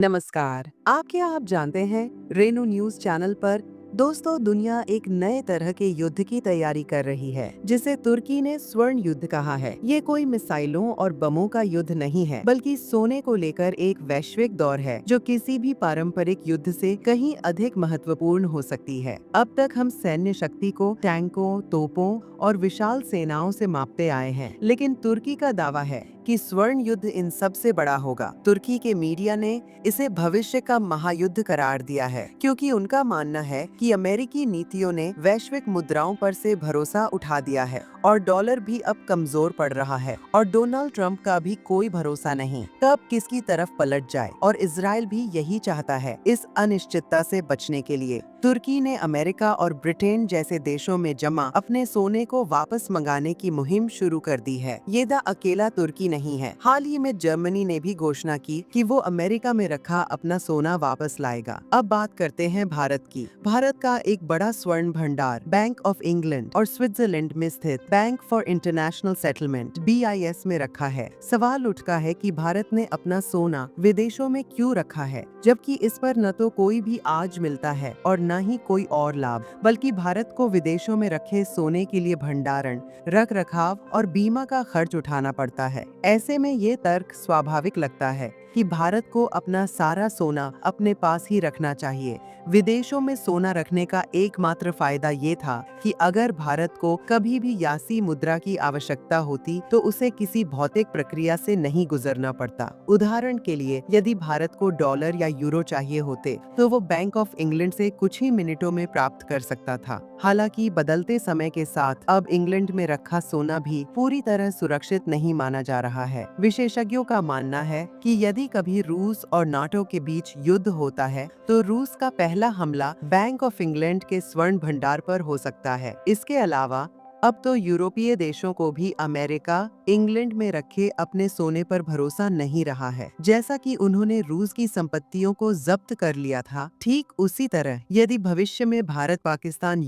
नमस्कार। क्या आप जानते हैं रेनू न्यूज चैनल पर दोस्तों दुनिया एक नए तरह के युद्ध की तैयारी कर रही है जिसे तुर्की ने स्वर्ण युद्ध कहा है। ये कोई मिसाइलों और बमों का युद्ध नहीं है बल्कि सोने को लेकर एक वैश्विक दौर है जो किसी भी पारंपरिक युद्ध से कहीं अधिक महत्वपूर्ण हो सकती है। अब तक हम सैन्य शक्ति को टैंकों, तोपों और विशाल सेनाओं से मापते आए हैं, लेकिन तुर्की का दावा है कि स्वर्ण युद्ध इन सब से बड़ा होगा। तुर्की के मीडिया ने इसे भविष्य का महायुद्ध करार दिया है क्योंकि उनका मानना है कि अमेरिकी नीतियों ने वैश्विक मुद्राओं पर से भरोसा उठा दिया है और डॉलर भी अब कमजोर पड़ रहा है और डोनाल्ड ट्रंप का भी कोई भरोसा नहीं कब किसकी तरफ पलट जाए, और इजराइल भी यही चाहता है। इस अनिश्चितता से बचने के लिए तुर्की ने अमेरिका और ब्रिटेन जैसे देशों में जमा अपने सोने को वापस मंगाने की मुहिम शुरू कर दी है। ये अकेला तुर्की नहीं है। हाल ही में जर्मनी ने भी घोषणा की कि वो अमेरिका में रखा अपना सोना वापस लाएगा। अब बात करते हैं भारत की। भारत का एक बड़ा स्वर्ण भंडार बैंक ऑफ इंग्लैंड और स्विट्जरलैंड में स्थित bank for international settlement (BIS) में रखा है। सवाल उठता है कि भारत ने अपना सोना विदेशों में क्यों रखा है, जबकि इस पर न तो कोई भी आज मिलता है और न ही कोई और लाभ, बल्कि भारत को विदेशों में रखे सोने के लिए भंडारण, रख रखाव और बीमा का खर्च उठाना पड़ता है। ऐसे में ये तर्क स्वाभाविक लगता है कि भारत को अपना सारा सोना अपने पास ही रखना चाहिए। विदेशों में सोना रखने का एकमात्र फायदा ये था कि अगर भारत को कभी भी यासी मुद्रा की आवश्यकता होती तो उसे किसी भौतिक प्रक्रिया से नहीं गुजरना पड़ता। उदाहरण के लिए, यदि भारत को डॉलर या यूरो चाहिए होते तो वो बैंक ऑफ इंग्लैंड से कुछ ही मिनटों में प्राप्त कर सकता था। हालांकि बदलते समय के साथ अब इंग्लैंड में रखा सोना भी पूरी तरह सुरक्षित नहीं माना जा रहा है। विशेषज्ञों का मानना है कि यदि कभी रूस और नाटो के बीच युद्ध होता है तो रूस का पहला हमला बैंक ऑफ इंग्लैंड के स्वर्ण भंडार पर हो सकता है। इसके अलावा अब तो यूरोपीय देशों को भी अमेरिका, इंग्लैंड में रखे अपने सोने पर भरोसा नहीं रहा है। जैसा कि उन्होंने रूस की संपत्तियों को जब्त कर लिया था, ठीक उसी तरह यदि भविष्य में भारत पाकिस्तान